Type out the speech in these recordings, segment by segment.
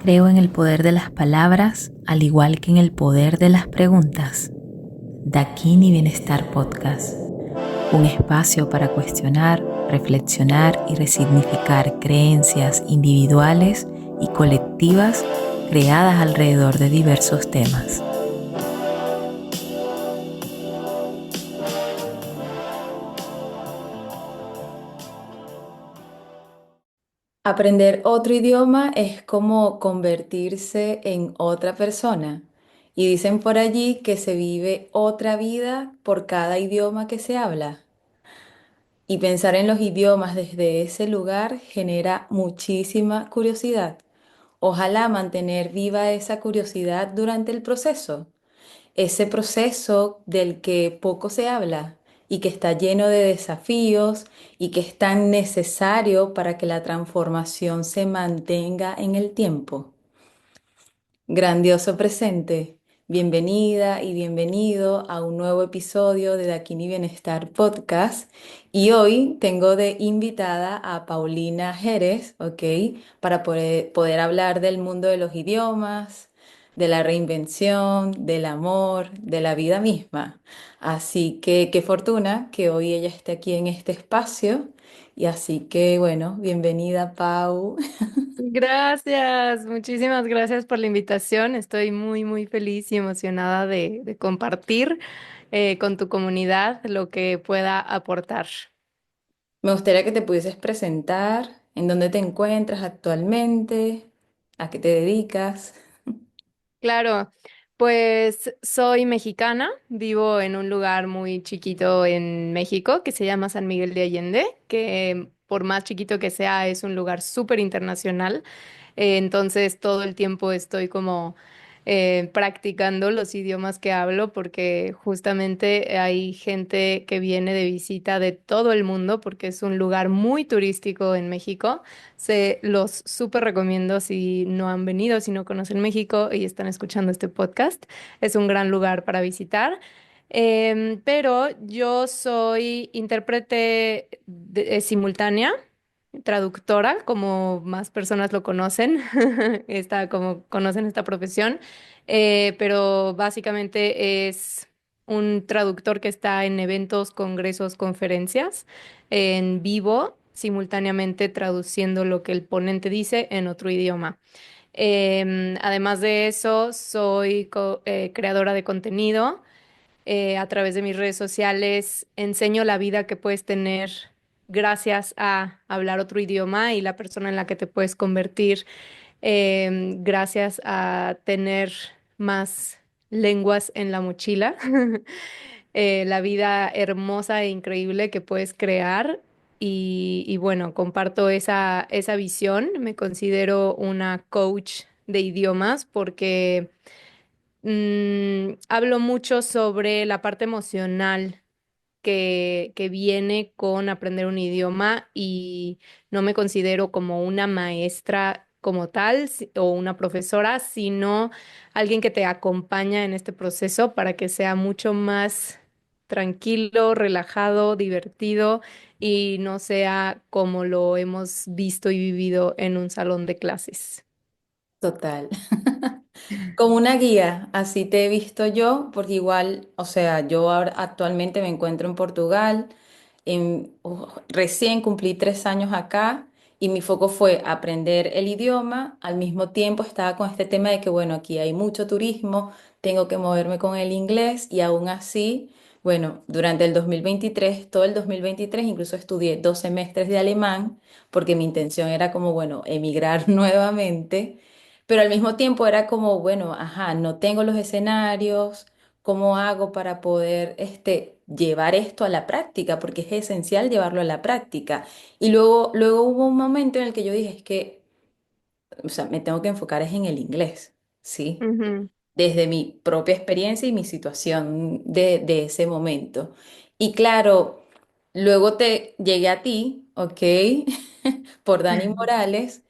Creo en el poder de las palabras, al igual que en el poder de las preguntas. Dakini Bienestar Podcast, un espacio para cuestionar, reflexionar y resignificar creencias individuales y colectivas creadas alrededor de diversos temas. Aprender otro idioma es como convertirse en otra persona. Y dicen por allí que se vive otra vida por cada idioma que se habla. Y pensar en los idiomas desde ese lugar genera muchísima curiosidad. Ojalá mantener viva esa curiosidad durante el proceso, ese proceso del que poco se habla y que está lleno de desafíos y que es tan necesario para que la transformación se mantenga en el tiempo. Grandioso presente. Bienvenida y bienvenido a un nuevo episodio de Dakini Bienestar Podcast. Y hoy tengo de invitada a Paulina Jerez, ¿ok? Para poder hablar del mundo de los idiomas, de la reinvención, del amor, de la vida misma. Así que qué fortuna que hoy ella esté aquí en este espacio. Y así que bueno, bienvenida Pau. Gracias, muchísimas gracias por la invitación. Estoy muy feliz y emocionada de compartir con tu comunidad lo que pueda aportar. Me gustaría que te pudieses presentar, en dónde te encuentras actualmente, a qué te dedicas. Claro, pues soy mexicana, vivo en un lugar muy chiquito en México que se llama San Miguel de Allende, que por más chiquito que sea es un lugar súper internacional. Entonces todo el tiempo estoy como practicando los idiomas que hablo porque justamente hay gente que viene de visita de todo el mundo porque es un lugar muy turístico en México. Se los súper recomiendo si no han venido, si no conocen México y están escuchando este podcast. Es un gran lugar para visitar. Pero yo soy intérprete simultánea, traductora, como más personas lo conocen, como conocen esta profesión. Pero básicamente es un traductor que está en eventos, congresos, conferencias en vivo, simultáneamente traduciendo lo que el ponente dice en otro idioma. Además de eso, soy creadora de contenido. A través de mis redes sociales enseño la vida que puedes tener gracias a hablar otro idioma y la persona en la que te puedes convertir gracias a tener más lenguas en la mochila. La vida hermosa e increíble que puedes crear. Y bueno, comparto esa visión. Me considero una coach de idiomas porque hablo mucho sobre la parte emocional que viene con aprender un idioma y no me considero como una maestra como tal o una profesora, sino alguien que te acompaña en este proceso para que sea mucho más tranquilo, relajado, divertido y no sea como lo hemos visto y vivido en un salón de clases. Total. Como una guía, así te he visto yo, porque igual, o sea, yo ahora actualmente me encuentro en Portugal, recién cumplí 3 años acá y mi foco fue aprender el idioma, al mismo tiempo estaba con este tema de que, bueno, aquí hay mucho turismo, tengo que moverme con el inglés y aún así, bueno, durante el 2023, todo el 2023, incluso estudié 2 semestres de alemán, porque mi intención era como, bueno, emigrar nuevamente. Pero al mismo tiempo era como, bueno, ajá, no tengo los escenarios, ¿cómo hago para poder llevar esto a la práctica? Porque es esencial llevarlo a la práctica. Y luego hubo un momento en el que yo dije, es que, o sea, me tengo que enfocar es en el inglés, ¿sí? Ujú. Desde mi propia experiencia y mi situación de ese momento. Y claro, luego te llegué a ti, ¿ok? Por Dani Morales.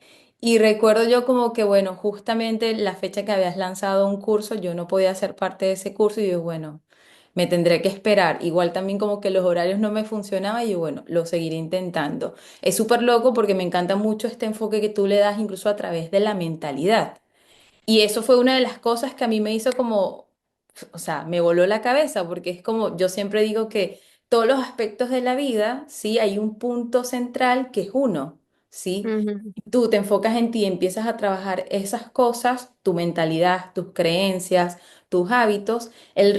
Y recuerdo yo como que, bueno, justamente la fecha que habías lanzado un curso, yo no podía ser parte de ese curso y yo, bueno, me tendré que esperar. Igual también como que los horarios no me funcionaban y yo, bueno, lo seguiré intentando. Es súper loco porque me encanta mucho este enfoque que tú le das incluso a través de la mentalidad. Y eso fue una de las cosas que a mí me hizo como, o sea, me voló la cabeza, porque es como, yo siempre digo que todos los aspectos de la vida, sí, hay un punto central que es uno, ¿sí? Ujú, Tú te enfocas en ti y empiezas a trabajar esas cosas, tu mentalidad, tus creencias, tus hábitos, el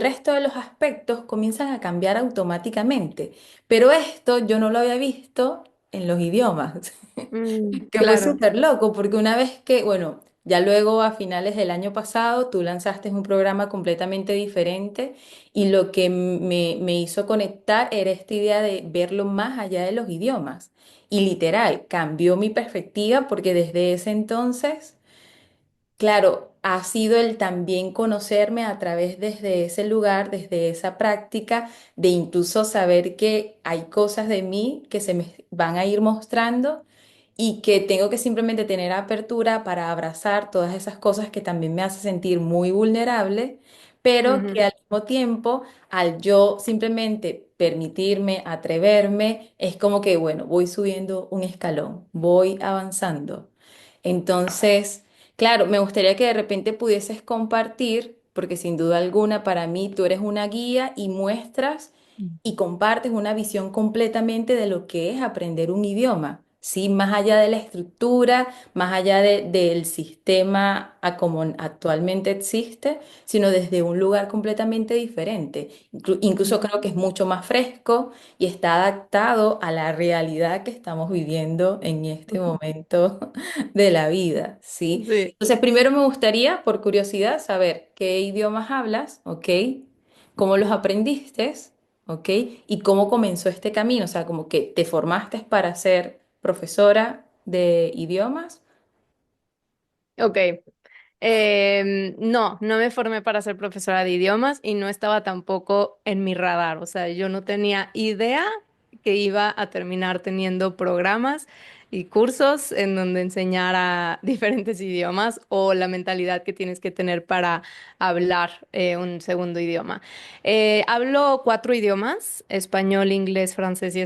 resto de los aspectos comienzan a cambiar automáticamente. Pero esto yo no lo había visto en los idiomas. Que fue claro. súper loco, porque una vez que, bueno, ya luego a finales del año pasado tú lanzaste un programa completamente diferente y lo que me hizo conectar era esta idea de verlo más allá de los idiomas. Y literal, cambió mi perspectiva porque desde ese entonces... Claro, ha sido el también conocerme a través desde ese lugar, desde esa práctica, de incluso saber que hay cosas de mí que se me van a ir mostrando y que tengo que simplemente tener apertura para abrazar todas esas cosas que también me hace sentir muy vulnerable, pero que Ujú, al mismo tiempo, al yo simplemente permitirme, atreverme, es como que, bueno, voy subiendo un escalón, voy avanzando. Entonces... Claro, me gustaría que de repente pudieses compartir, porque sin duda alguna para mí tú eres una guía y muestras y compartes una visión completamente de lo que es aprender un idioma, ¿sí? Más allá de la estructura, más allá del sistema a como actualmente existe, sino desde un lugar completamente diferente. Incluso creo que es mucho más fresco y está adaptado a la realidad que estamos viviendo en este momento de la vida, ¿sí? sí. Entonces, primero me gustaría, por curiosidad, saber qué idiomas hablas, ¿ok? ¿Cómo los aprendiste? ¿Ok? Y cómo comenzó este camino, o sea, como que te formaste para ser profesora de idiomas. Ok. No, no me formé para ser profesora de idiomas y no estaba tampoco en mi radar. O sea, yo no tenía idea que iba a terminar teniendo programas y cursos en donde enseñara diferentes idiomas o la mentalidad que tienes que tener para hablar un segundo idioma. Hablo cuatro idiomas: español, inglés, francés y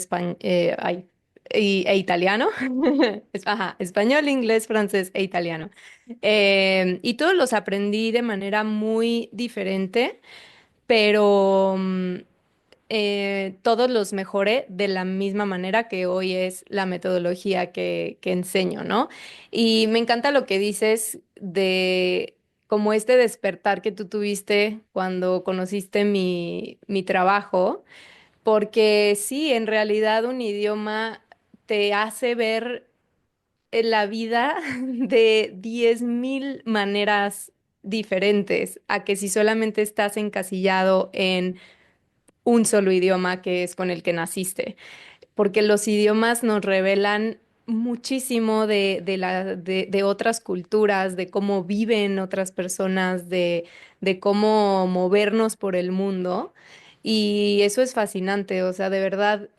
e italiano. Ajá, español, inglés, francés e italiano. Y todos los aprendí de manera muy diferente, pero todos los mejoré de la misma manera que hoy es la metodología que enseño, ¿no? Y me encanta lo que dices de como este despertar que tú tuviste cuando conociste mi trabajo, porque sí, en realidad un idioma te hace ver en la vida de 10.000 maneras diferentes a que si solamente estás encasillado en un solo idioma que es con el que naciste, porque los idiomas nos revelan muchísimo de otras culturas, de cómo viven otras personas, de cómo movernos por el mundo. Y eso es fascinante, o sea, de verdad,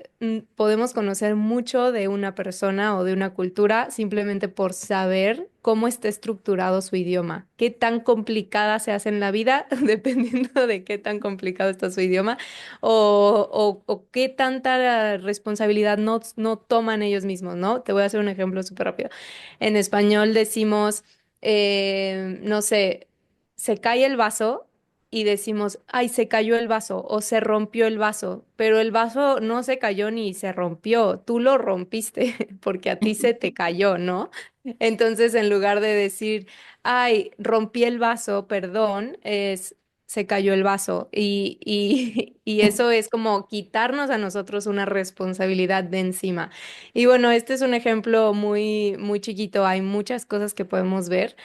podemos conocer mucho de una persona o de una cultura simplemente por saber cómo está estructurado su idioma, qué tan complicada se hace en la vida, dependiendo de qué tan complicado está su idioma o qué tanta responsabilidad no toman ellos mismos, ¿no? Te voy a hacer un ejemplo súper rápido. En español decimos, no sé, se cae el vaso y decimos, ay, se cayó el vaso o se rompió el vaso, pero el vaso no se cayó ni se rompió, tú lo rompiste porque a ti se te cayó, ¿no? Entonces, en lugar de decir, ay, rompí el vaso, perdón, es se cayó el vaso y eso es como quitarnos a nosotros una responsabilidad de encima. Y bueno, este es un ejemplo muy, muy chiquito, hay muchas cosas que podemos ver,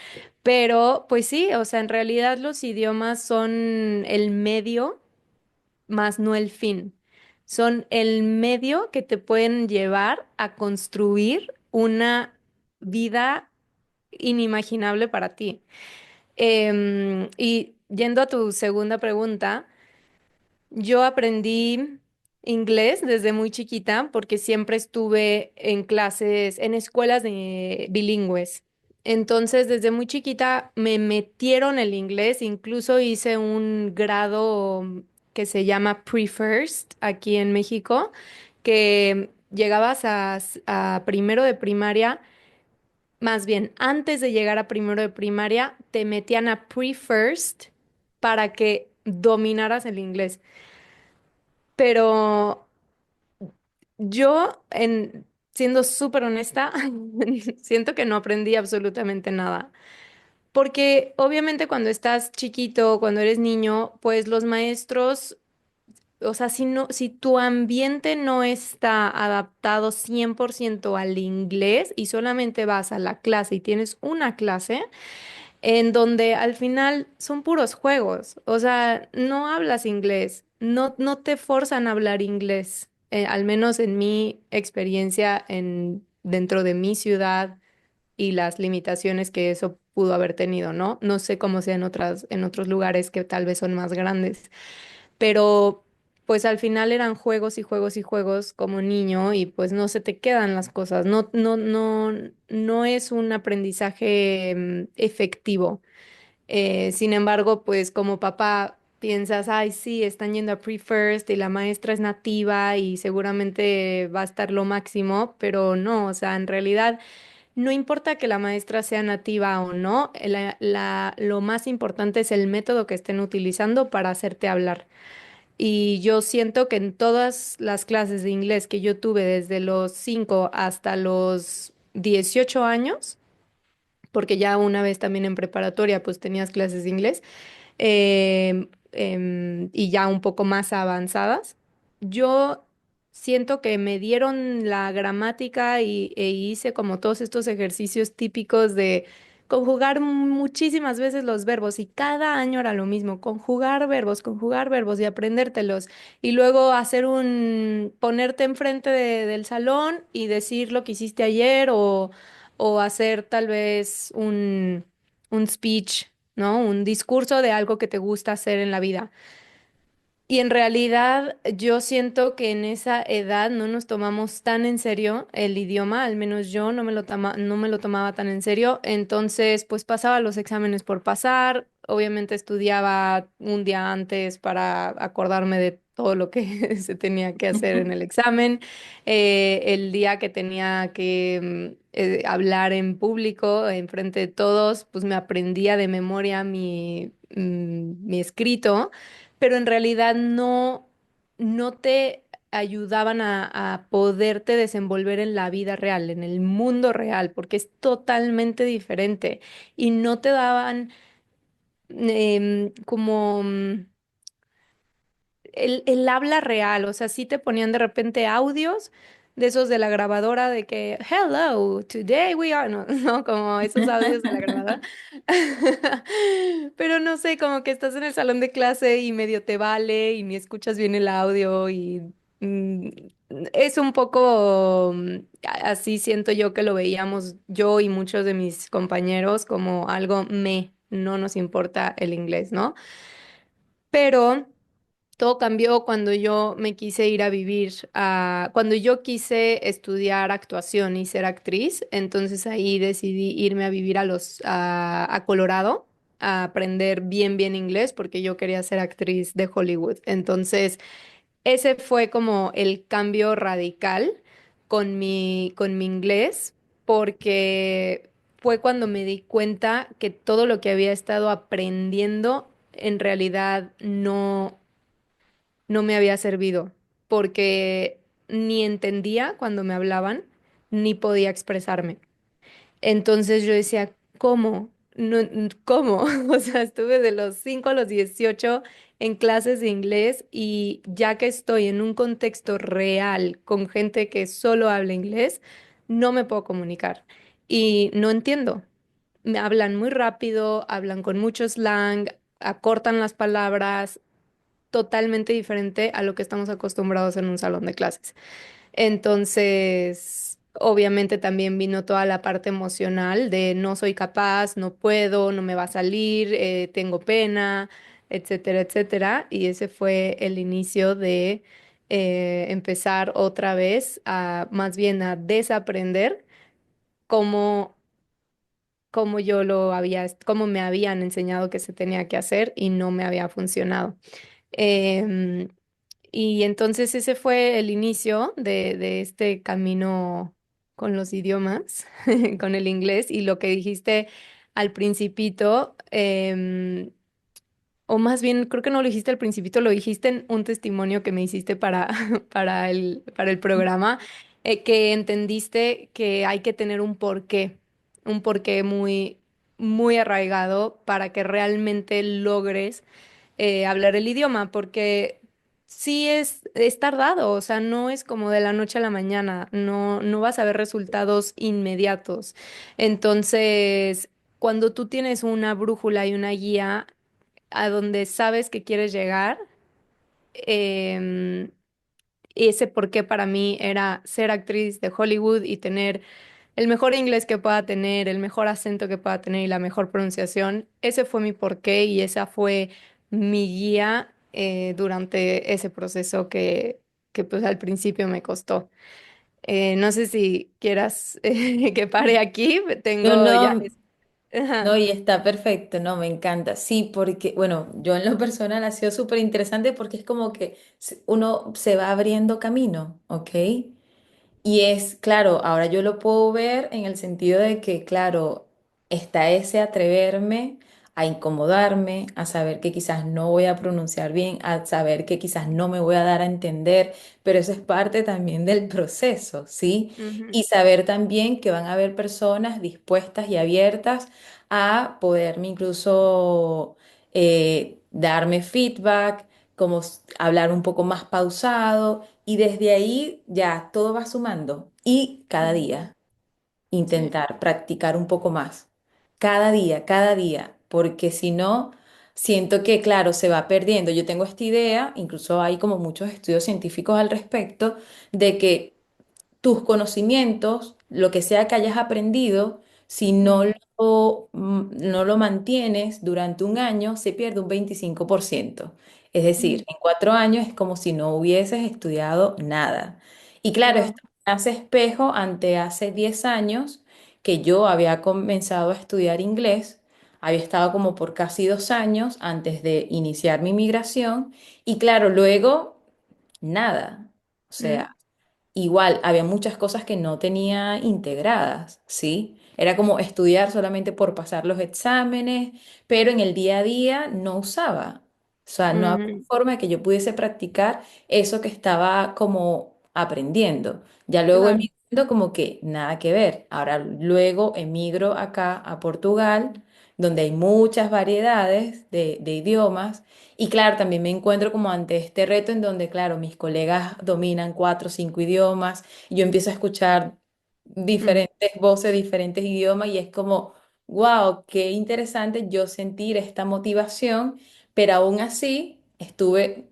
pero pues sí, o sea, en realidad los idiomas son el medio, más no el fin. Son el medio que te pueden llevar a construir una vida inimaginable para ti. Y yendo a tu segunda pregunta, yo aprendí inglés desde muy chiquita porque siempre estuve en clases, en escuelas de bilingües. Entonces, desde muy chiquita me metieron el inglés, incluso hice un grado que se llama Pre-First aquí en México, que llegabas a primero de primaria más bien, antes de llegar a primero de primaria, te metían a pre-first para que dominaras el inglés. Pero yo, siendo súper honesta, siento que no aprendí absolutamente nada. Porque obviamente cuando estás chiquito, cuando eres niño, pues los maestros, o sea, si tu ambiente no está adaptado 100% al inglés y solamente vas a la clase y tienes una clase, en donde al final son puros juegos, o sea, no hablas inglés, no te forzan a hablar inglés, al menos en mi experiencia dentro de mi ciudad y las limitaciones que eso pudo haber tenido, ¿no? No sé cómo sea en otros lugares que tal vez son más grandes, pero pues al final eran juegos y juegos y juegos como niño y pues no se te quedan las cosas, no es un aprendizaje efectivo. Sin embargo, pues como papá piensas, ay, sí, están yendo a pre-first y la maestra es nativa y seguramente va a estar lo máximo, pero no, o sea, en realidad no importa que la maestra sea nativa o no, lo más importante es el método que estén utilizando para hacerte hablar. Y yo siento que en todas las clases de inglés que yo tuve desde los 5 hasta los 18 años, porque ya una vez también en preparatoria pues tenías clases de inglés, y ya un poco más avanzadas, yo siento que me dieron la gramática e hice como todos estos ejercicios típicos de conjugar muchísimas veces los verbos y cada año era lo mismo, conjugar verbos y aprendértelos y luego ponerte enfrente del salón y decir lo que hiciste ayer o hacer tal vez un speech, ¿no? Un discurso de algo que te gusta hacer en la vida. Y en realidad yo siento que en esa edad no nos tomamos tan en serio el idioma, al menos yo no me lo tomaba tan en serio, entonces pues pasaba los exámenes por pasar, obviamente estudiaba un día antes para acordarme de todo lo que se tenía que hacer en el examen, el día que tenía que hablar en público, en frente de todos, pues me aprendía de memoria mi escrito, pero en realidad no te ayudaban a poderte desenvolver en la vida real, en el mundo real, porque es totalmente diferente y no te daban como el habla real, o sea, sí te ponían de repente audios de esos de la grabadora de que, hello, today we are, no, no, como esos audios de la grabadora. Pero no sé, como que estás en el salón de clase y medio te vale y ni escuchas bien el audio y mm, es un poco así siento yo que lo veíamos yo y muchos de mis compañeros como algo no nos importa el inglés, ¿no? Pero todo cambió cuando yo me quise ir a cuando yo quise estudiar actuación y ser actriz, entonces ahí decidí irme a vivir a Colorado a aprender bien inglés porque yo quería ser actriz de Hollywood. Entonces, ese fue como el cambio radical con mi inglés porque fue cuando me di cuenta que todo lo que había estado aprendiendo en realidad no me había servido porque ni entendía cuando me hablaban, ni podía expresarme. Entonces yo decía, ¿cómo? No, ¿cómo? O sea, estuve de los 5 a los 18 en clases de inglés y ya que estoy en un contexto real con gente que solo habla inglés, no me puedo comunicar y no entiendo. Me hablan muy rápido, hablan con mucho slang, acortan las palabras, totalmente diferente a lo que estamos acostumbrados en un salón de clases. Entonces, obviamente también vino toda la parte emocional de no soy capaz, no puedo, no me va a salir, tengo pena, etcétera, etcétera. Y ese fue el inicio de empezar otra vez más bien a desaprender cómo, cómo cómo me habían enseñado que se tenía que hacer y no me había funcionado. Em, y entonces ese fue el inicio de este camino con los idiomas, con el inglés y lo que dijiste al principito, o más bien, creo que no lo dijiste al principito, lo dijiste en un testimonio que me hiciste para, para el programa, que entendiste que hay que tener un porqué muy, muy arraigado para que realmente logres hablar el idioma, porque sí es tardado, o sea, no es como de la noche a la mañana, no, no vas a ver resultados inmediatos. Entonces, cuando tú tienes una brújula y una guía, a donde sabes que quieres llegar. em, Ese por qué para mí era ser actriz de Hollywood y tener el mejor inglés que pueda tener, el mejor acento que pueda tener y la mejor pronunciación. Ese fue mi porqué y esa fue mi guía durante ese proceso que pues al principio me costó. No sé si quieras que pare aquí, No, tengo ya... no, no, Ajá. y está perfecto, no, me encanta. Sí, porque, bueno, yo en lo personal ha sido súper interesante porque es como que uno se va abriendo camino, ¿ok? Y es, claro, ahora yo lo puedo ver en el sentido de que, claro, está ese atreverme a incomodarme, a saber que quizás no voy a pronunciar bien, a saber que quizás no me voy a dar a entender, pero eso es parte también del proceso, ¿sí? Ujú, Y saber también que van a haber personas dispuestas y abiertas a poderme incluso darme feedback, como hablar un poco más pausado y desde ahí ya todo va sumando y cada ujú, día sí. intentar practicar un poco más. Cada día, porque si no, siento que, claro, se va perdiendo. Yo tengo esta idea, incluso hay como muchos estudios científicos al respecto, de que tus conocimientos, lo que sea que hayas aprendido, si no Ujú, no lo mantienes durante un año, se pierde un 25%. Es decir, ujú. en 4 años es como si no hubieses estudiado nada. Y claro, Wow. esto me hace espejo ante hace 10 años que yo había comenzado a estudiar inglés. Había estado como por casi 2 años antes de iniciar mi migración. Y claro, luego nada. O Mm, sea, igual, había muchas cosas que no tenía integradas, ¿sí? Era como estudiar solamente por pasar los exámenes, pero en el día a día no usaba. O sea, no había ujú, forma de que yo pudiese practicar eso que estaba como aprendiendo. Ya luego claro. emigrando como que nada que ver. Ahora luego emigro acá a Portugal, donde hay muchas variedades de idiomas. Y claro, también me encuentro como ante este reto en donde, claro, mis colegas dominan 4 o 5 idiomas y yo empiezo a escuchar Mm, diferentes voces, diferentes idiomas y es como, wow, qué interesante yo sentir esta motivación, pero aún así estuve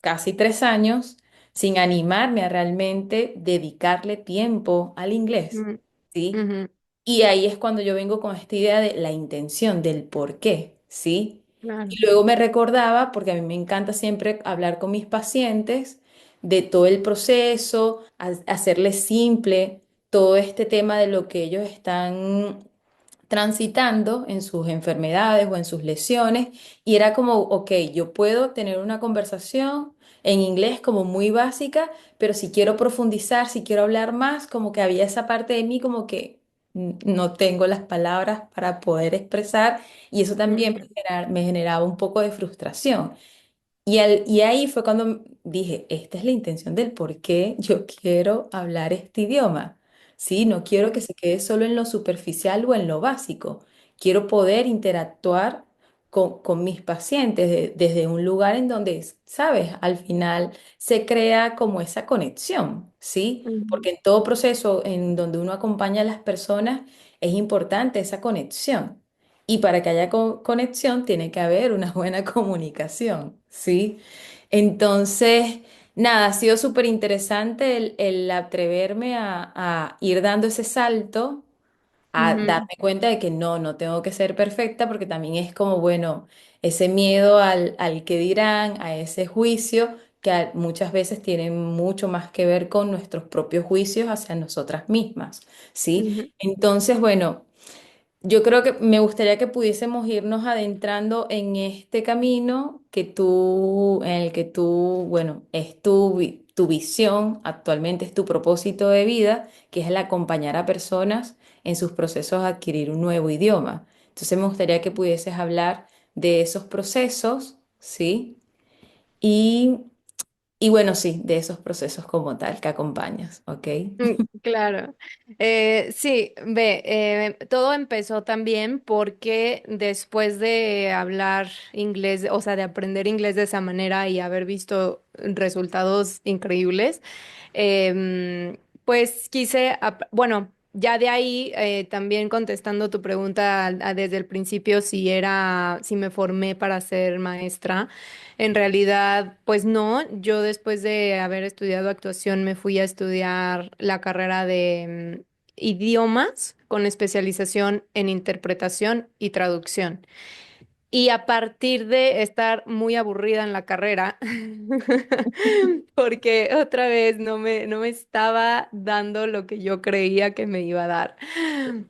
casi 3 años sin animarme a realmente dedicarle tiempo al inglés, mm, ¿sí? ujú, Y ahí es cuando yo vengo con esta idea de la intención, del por qué, ¿sí? claro. Y luego me recordaba, porque a mí me encanta siempre hablar con mis pacientes de todo el proceso, hacerles simple todo este tema de lo que ellos están transitando en sus enfermedades o en sus lesiones. Y era como, ok, yo puedo tener una conversación en inglés como muy básica, pero si quiero profundizar, si quiero hablar más, como que había esa parte de mí como que no tengo las palabras para poder expresar y eso también Ujú, me generaba un poco de frustración. Y ahí fue cuando dije, esta es la intención del por qué yo quiero hablar este idioma. Sí, no quiero que mm, se quede solo en lo superficial o en lo básico. Quiero poder interactuar con mis pacientes desde un lugar en donde, sabes, al final se crea como esa conexión, ¿sí? ujú, Porque en todo proceso en donde uno acompaña a las personas es importante esa conexión. Y para que haya conexión tiene que haber una buena comunicación, ¿sí? Entonces, nada, ha sido súper interesante el atreverme a ir dando ese salto, a ujú, darme cuenta de que no tengo que ser perfecta, porque también es como, bueno, ese miedo al que dirán, a ese juicio, que muchas veces tiene mucho más que ver con nuestros propios juicios hacia nosotras mismas, ¿sí? ujú, Entonces, bueno. Yo creo que me gustaría que pudiésemos irnos adentrando en este camino que tú, en el que tú, bueno, estuve. tu visión actualmente es tu propósito de vida, que es el acompañar a personas en sus procesos de adquirir un nuevo idioma. Entonces me gustaría que pudieses hablar de esos procesos, ¿sí? Y, y bueno, sí, de esos procesos como tal que acompañas, ¿ok? Claro. Sí, ve, todo empezó también porque después de hablar inglés, o sea, de aprender inglés de esa manera y haber visto resultados increíbles, pues quise, bueno, ya de ahí, también contestando tu pregunta desde el principio si me formé para ser maestra. En realidad, pues no, yo después de haber estudiado actuación me fui a estudiar la carrera de idiomas con especialización en interpretación y traducción. Y a partir de estar muy aburrida en la carrera, porque otra vez no me estaba dando lo que yo creía que me iba a dar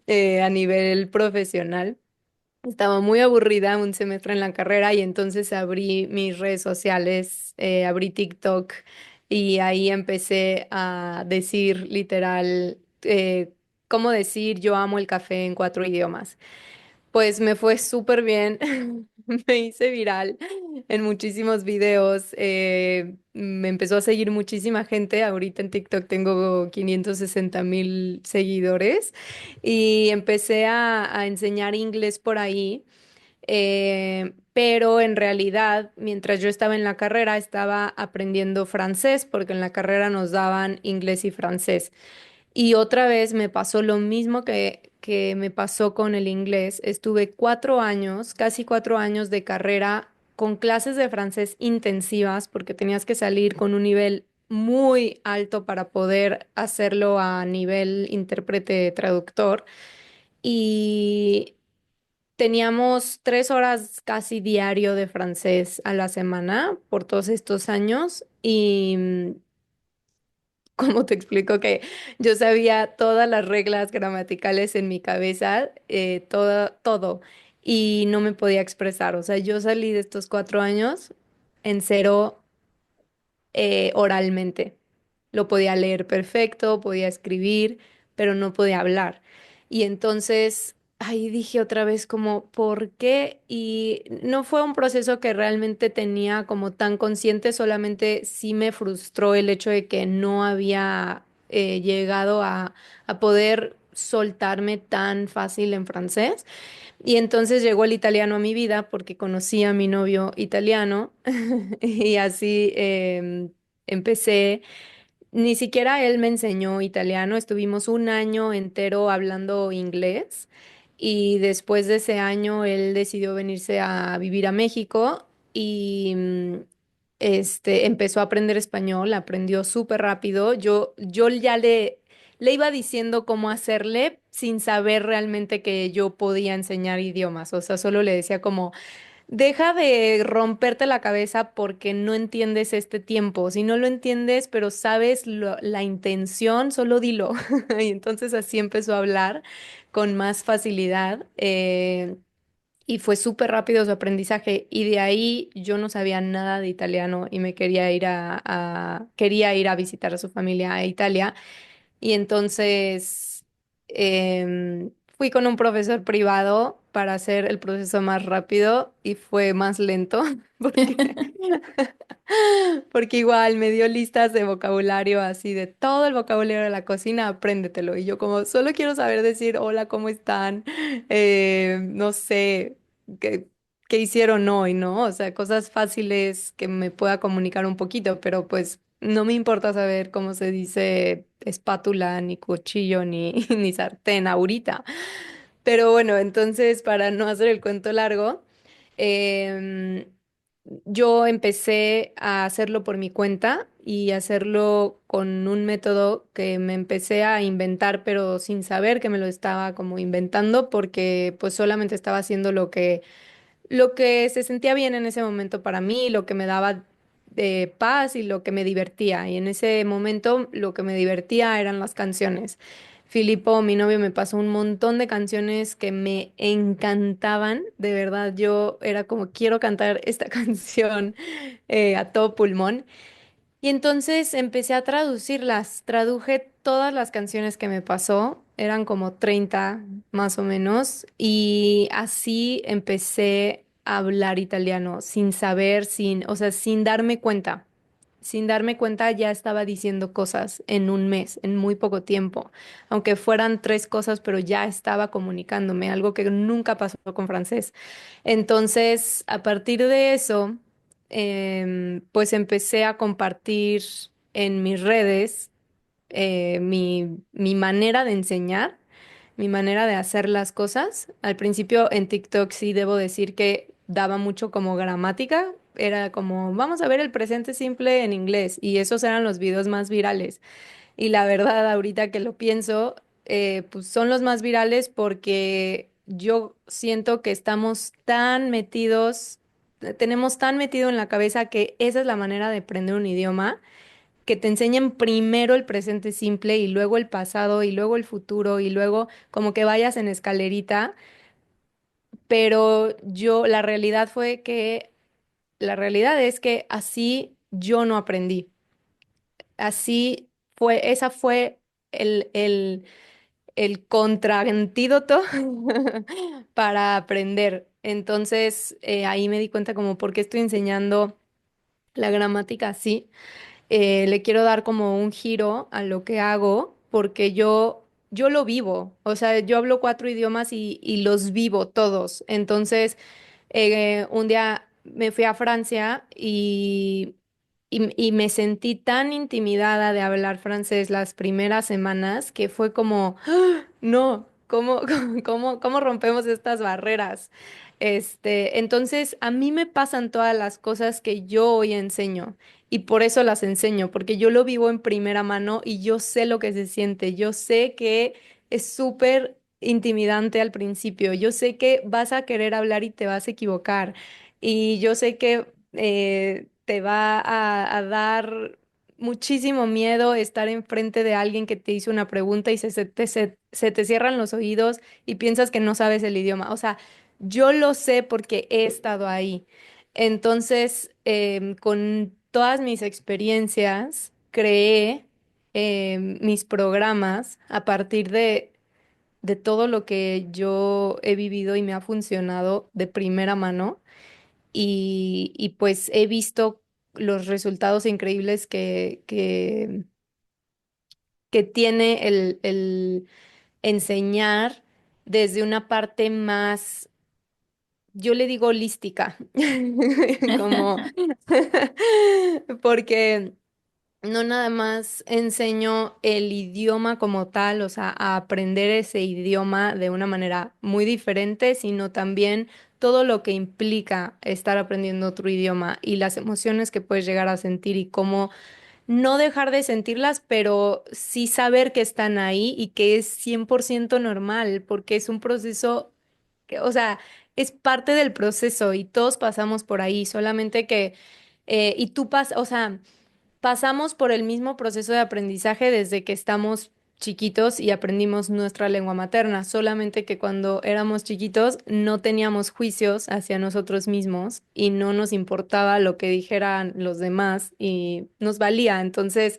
a nivel profesional. Estaba muy aburrida un semestre en la carrera y entonces abrí mis redes sociales, abrí TikTok y ahí empecé a decir literal, cómo decir yo amo el café en 4 idiomas. Pues me fue súper bien, me hice viral en muchísimos videos, me empezó a seguir muchísima gente, ahorita en TikTok tengo 560,000 seguidores y empecé a enseñar inglés por ahí. Pero en realidad, mientras yo estaba en la carrera, estaba aprendiendo francés, porque en la carrera nos daban inglés y francés. Y otra vez me pasó lo mismo que me pasó con el inglés. Estuve 4 años, casi 4 años de carrera con clases de francés intensivas, porque tenías que salir con un nivel muy alto para poder hacerlo a nivel intérprete traductor. Y teníamos 3 horas casi diario de francés a la semana por todos estos años y como te explico que yo sabía todas las reglas gramaticales en mi cabeza, todo, y no me podía expresar. O sea, yo salí de estos 4 años en cero, oralmente. Lo podía leer perfecto, podía escribir, pero no podía hablar. Y entonces ahí dije otra vez como, ¿por qué? Y no fue un proceso que realmente tenía como tan consciente, solamente sí me frustró el hecho de que no había llegado a poder soltarme tan fácil en francés. Y entonces llegó el italiano a mi vida porque conocí a mi novio italiano y así empecé. Ni siquiera él me enseñó italiano, estuvimos un año entero hablando inglés y después de ese año él decidió venirse a vivir a México y empezó a aprender español, aprendió súper rápido. Yo ya le iba diciendo cómo hacerle sin saber realmente que yo podía enseñar idiomas, o sea, solo le decía como... Deja de romperte la cabeza porque no entiendes este tiempo. Si no lo entiendes, pero sabes la intención, solo dilo. Y entonces así empezó a hablar con más facilidad. Y fue súper rápido su aprendizaje. Y de ahí yo no sabía nada de italiano y me quería ir quería ir a visitar a su familia a Italia. Y entonces fui con un profesor privado para hacer el proceso más rápido y fue más lento porque, porque igual me dio listas de vocabulario así de todo el vocabulario de la cocina, apréndetelo. Y yo como solo quiero saber decir hola, ¿cómo están? No sé, qué, qué hicieron hoy, ¿no? O sea, cosas fáciles que me pueda comunicar un poquito, pero pues no me importa saber cómo se dice espátula, ni cuchillo, ni, ni sartén ahorita. Pero bueno, entonces, para no hacer el cuento largo, em, yo empecé a hacerlo por mi cuenta y hacerlo con un método que me empecé a inventar, pero sin saber que me lo estaba como inventando, porque pues solamente estaba haciendo lo que se sentía bien en ese momento para mí, lo que me daba paz y lo que me divertía. Y en ese momento lo que me divertía eran las canciones. Filipo, mi novio, me pasó un montón de canciones que me encantaban. De verdad, yo era como, quiero cantar esta canción a todo pulmón. Y entonces empecé a traducirlas, traduje todas las canciones que me pasó, eran como 30 más o menos, y así empecé a hablar italiano sin saber, o sea, sin darme cuenta. Sin darme cuenta ya estaba diciendo cosas en un mes, en muy poco tiempo, aunque fueran tres cosas, pero ya estaba comunicándome, algo que nunca pasó con francés. Entonces, a partir de eso, pues empecé a compartir en mis redes mi manera de enseñar, mi manera de hacer las cosas. Al principio en TikTok sí debo decir que daba mucho como gramática. Era como, vamos a ver el presente simple en inglés. Y esos eran los videos más virales. Y la verdad, ahorita que lo pienso, pues son los más virales porque yo siento que estamos tan metidos, tenemos tan metido en la cabeza que esa es la manera de aprender un idioma, que te enseñen primero el presente simple y luego el pasado y luego el futuro y luego como que vayas en escalerita. Pero la realidad fue que, la realidad es que así yo no aprendí. Así fue, esa fue el contraantídoto para aprender. Entonces, ahí me di cuenta como por qué estoy enseñando la gramática así. Le quiero dar como un giro a lo que hago porque yo lo vivo. O sea, yo hablo cuatro idiomas y los vivo todos. Entonces, un día me fui a Francia y me sentí tan intimidada de hablar francés las primeras semanas que fue como, "Ah, no, ¿cómo rompemos estas barreras? Entonces, a mí me pasan todas las cosas que yo hoy enseño y por eso las enseño, porque yo lo vivo en primera mano y yo sé lo que se siente. Yo sé que es súper intimidante al principio. Yo sé que vas a querer hablar y te vas a equivocar. Y yo sé que te va a dar muchísimo miedo estar enfrente de alguien que te hizo una pregunta y se te cierran los oídos y piensas que no sabes el idioma. O sea, yo lo sé porque he estado ahí. Entonces, con todas mis experiencias, creé mis programas a partir de todo lo que yo he vivido y me ha funcionado de primera mano y pues he visto los resultados increíbles que tiene el enseñar desde una parte más, yo le digo holística, como porque no nada más enseño el idioma como tal, o sea, a aprender ese idioma de una manera muy diferente, sino también todo lo que implica estar aprendiendo otro idioma y las emociones que puedes llegar a sentir y cómo no dejar de sentirlas, pero sí saber que están ahí y que es 100% normal, porque es un proceso que, o sea, es parte del proceso y todos pasamos por ahí, solamente que, y tú pasas, o sea, pasamos por el mismo proceso de aprendizaje desde que estamos chiquitos y aprendimos nuestra lengua materna, solamente que cuando éramos chiquitos no teníamos juicios hacia nosotros mismos y no nos importaba lo que dijeran los demás y nos valía. Entonces,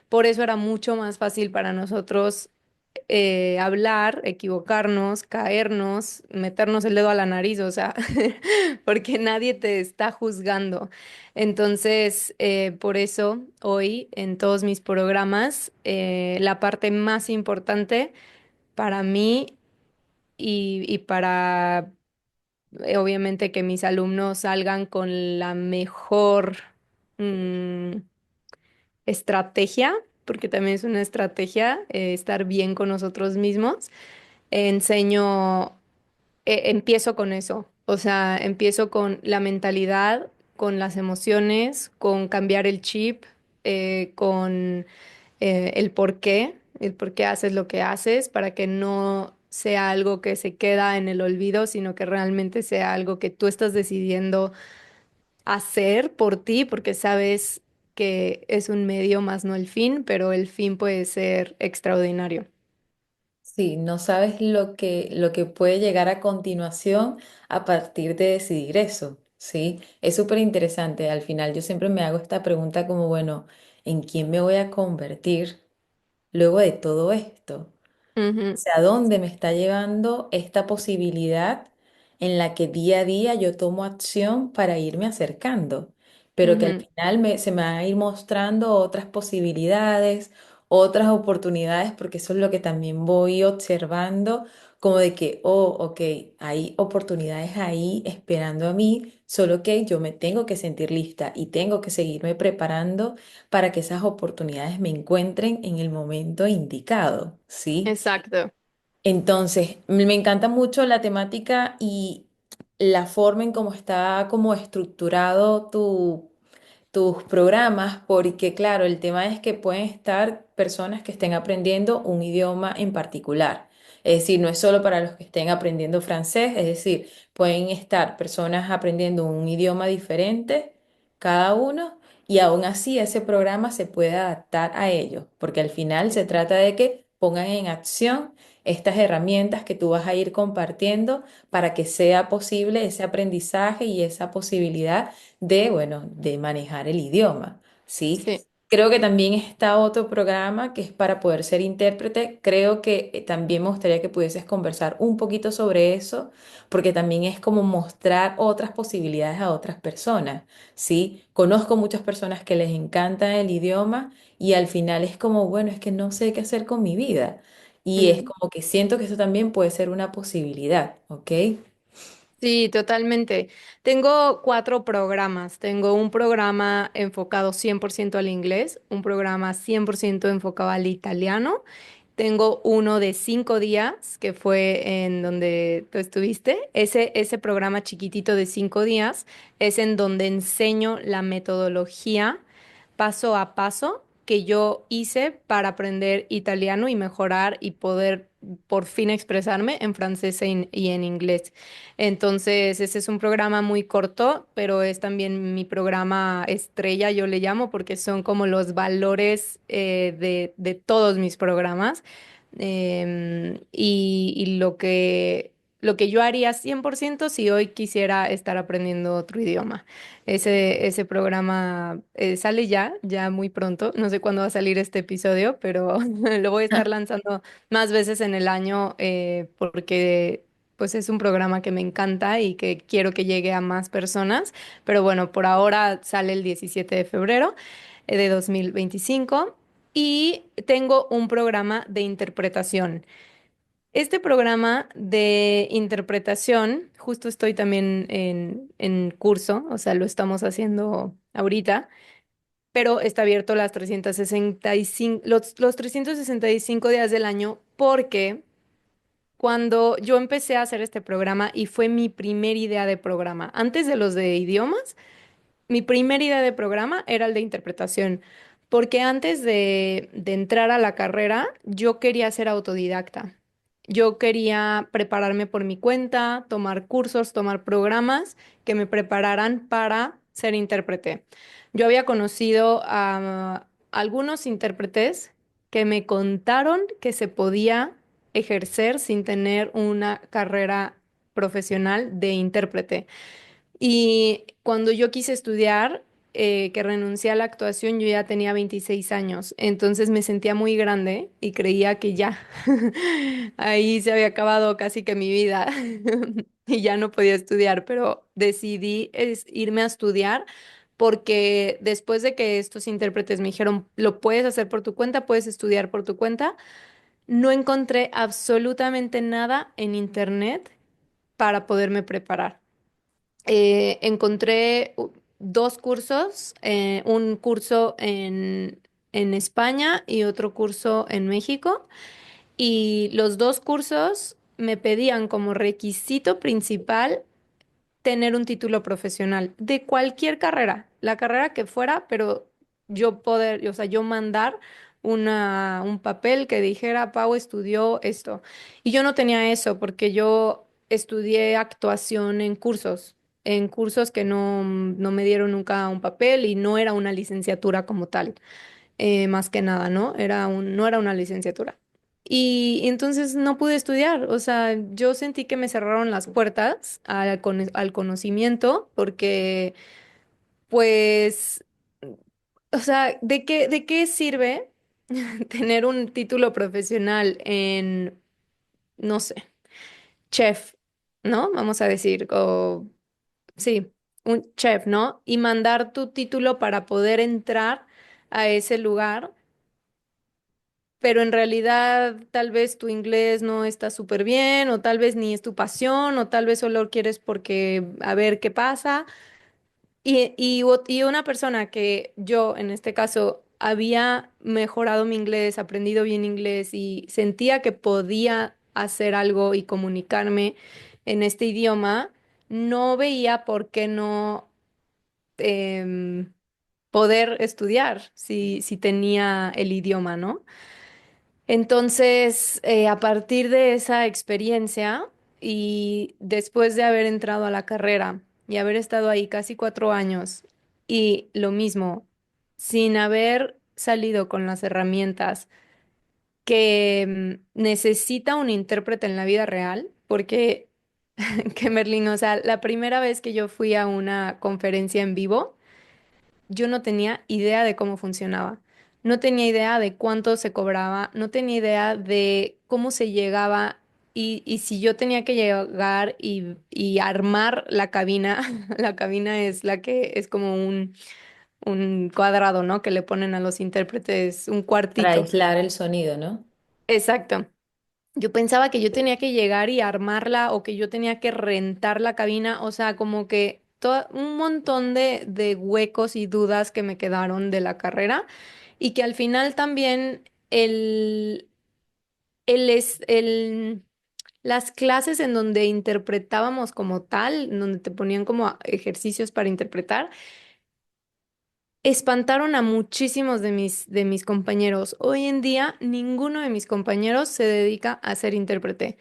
por eso era mucho más fácil para nosotros hablar, equivocarnos, caernos, meternos el dedo a la nariz, o sea, porque nadie te está juzgando. Entonces, por eso hoy en todos mis programas, la parte más importante para mí y para, obviamente, que mis alumnos salgan con la mejor mm, estrategia, porque también es una estrategia, estar bien con nosotros mismos, enseño empiezo con eso, o sea, empiezo con la mentalidad, con las emociones, con cambiar el chip, con el por qué haces lo que haces, para que no sea algo que se queda en el olvido, sino que realmente sea algo que tú estás decidiendo hacer por ti, porque sabes que es un medio más no el fin, pero el fin puede ser extraordinario. Sí, no sabes lo que puede llegar a continuación a partir de decidir eso, ¿sí? Es súper interesante. Al final yo siempre me hago esta pregunta como, bueno, ¿en quién me voy a convertir luego de todo esto? Ujú, Sea, dónde me está llevando esta posibilidad en la que día a día yo tomo acción para irme acercando, pero que al ujú. final se me van a ir mostrando otras posibilidades, otras oportunidades, porque eso es lo que también voy observando, como de que, oh, ok, hay oportunidades ahí esperando a mí, solo que yo me tengo que sentir lista y tengo que seguirme preparando para que esas oportunidades me encuentren en el momento indicado, ¿sí? Exacto. Entonces, me encanta mucho la temática y la forma en cómo está como estructurado tus programas, porque claro, el tema es que pueden estar personas que estén aprendiendo un idioma en particular. Es decir, no es solo para los que estén aprendiendo francés, es decir, pueden estar personas aprendiendo un idioma diferente, cada uno, y aún así ese programa se puede adaptar a ellos, porque al final se trata de que pongan en acción estas herramientas que tú vas a ir compartiendo para que sea posible ese aprendizaje y esa posibilidad de, bueno, de manejar el idioma, ¿sí? Sí. Creo que también está otro programa que es para poder ser intérprete. Creo que también me gustaría que pudieses conversar un poquito sobre eso, porque también es como mostrar otras posibilidades a otras personas, ¿sí? Conozco muchas personas que les encanta el idioma y al final es como, bueno, es que no sé qué hacer con mi vida. Y es Mm. como que siento que eso también puede ser una posibilidad, ¿ok? Sí, totalmente. Tengo 4 programas. Tengo un programa enfocado 100% al inglés, un programa 100% enfocado al italiano. Tengo uno de 5 días, que fue en donde tú estuviste. Ese programa chiquitito de 5 días es en donde enseño la metodología paso a paso que yo hice para aprender italiano y mejorar y poder por fin expresarme en francés y en inglés. Entonces, ese es un programa muy corto, pero es también mi programa estrella, yo le llamo, porque son como los valores de todos mis programas. Y lo que yo haría 100% si hoy quisiera estar aprendiendo otro idioma. Ese programa sale ya muy pronto. No sé cuándo va a salir este episodio, pero lo voy a estar lanzando más veces en el año porque pues es un programa que me encanta y que quiero que llegue a más personas. Pero bueno, por ahora sale el 17 de febrero de 2025 y tengo un programa de interpretación. Este programa de interpretación, justo estoy también en curso, o sea, lo estamos haciendo ahorita, pero está abierto las 365, los 365 días del año porque cuando yo empecé a hacer este programa y fue mi primera idea de programa, antes de los de idiomas, mi primera idea de programa era el de interpretación, porque antes de entrar a la carrera, yo quería ser autodidacta. Yo quería prepararme por mi cuenta, tomar cursos, tomar programas que me prepararan para ser intérprete. Yo había conocido a algunos intérpretes que me contaron que se podía ejercer sin tener una carrera profesional de intérprete. Y cuando yo quise estudiar, que renuncié a la actuación, yo ya tenía 26 años, entonces me sentía muy grande y creía que ya, ahí se había acabado casi que mi vida y ya no podía estudiar, pero decidí irme a estudiar porque después de que estos intérpretes me dijeron, lo puedes hacer por tu cuenta, puedes estudiar por tu cuenta, no encontré absolutamente nada en internet para poderme preparar. Encontré 2 cursos, un curso en España y otro curso en México. Y los 2 cursos me pedían como requisito principal tener un título profesional de cualquier carrera, la carrera que fuera, pero yo poder, o sea, yo mandar un papel que dijera, Pau estudió esto. Y yo no tenía eso porque yo estudié actuación en cursos que no me dieron nunca un papel y no era una licenciatura como tal, más que nada, ¿no? No era una licenciatura. Y entonces no pude estudiar, o sea, yo sentí que me cerraron las puertas al conocimiento porque, pues, o sea, de qué sirve tener un título profesional en, no sé, chef, ¿no? Vamos a decir, o sí, un chef, ¿no? Y mandar tu título para poder entrar a ese lugar, pero en realidad tal vez tu inglés no está súper bien, o tal vez ni es tu pasión, o tal vez solo quieres porque a ver qué pasa. Y una persona que yo, en este caso, había mejorado mi inglés, aprendido bien inglés y sentía que podía hacer algo y comunicarme en este idioma, no veía por qué no em, poder estudiar si tenía el idioma, ¿no? Entonces, a partir de esa experiencia y después de haber entrado a la carrera y haber estado ahí casi 4 años y lo mismo, sin haber salido con las herramientas que necesita un intérprete en la vida real, porque, Merlin, o sea, la primera vez que yo fui a una conferencia en vivo, yo no tenía idea de cómo funcionaba. No tenía idea de cuánto se cobraba, no tenía idea de cómo se llegaba y si yo tenía que llegar y armar la cabina. La cabina es la que es como un cuadrado, ¿no? Que le ponen a los intérpretes, un Para cuartito. aislar el sonido, ¿no? Exacto. Yo pensaba que yo tenía que llegar y armarla o que yo tenía que rentar la cabina, o sea, como que un montón de huecos y dudas que me quedaron de la carrera y que al final también el, es- el, las clases en donde interpretábamos como tal, en donde te ponían como ejercicios para interpretar, espantaron a muchísimos de mis compañeros. Hoy en día, ninguno de mis compañeros se dedica a ser intérprete.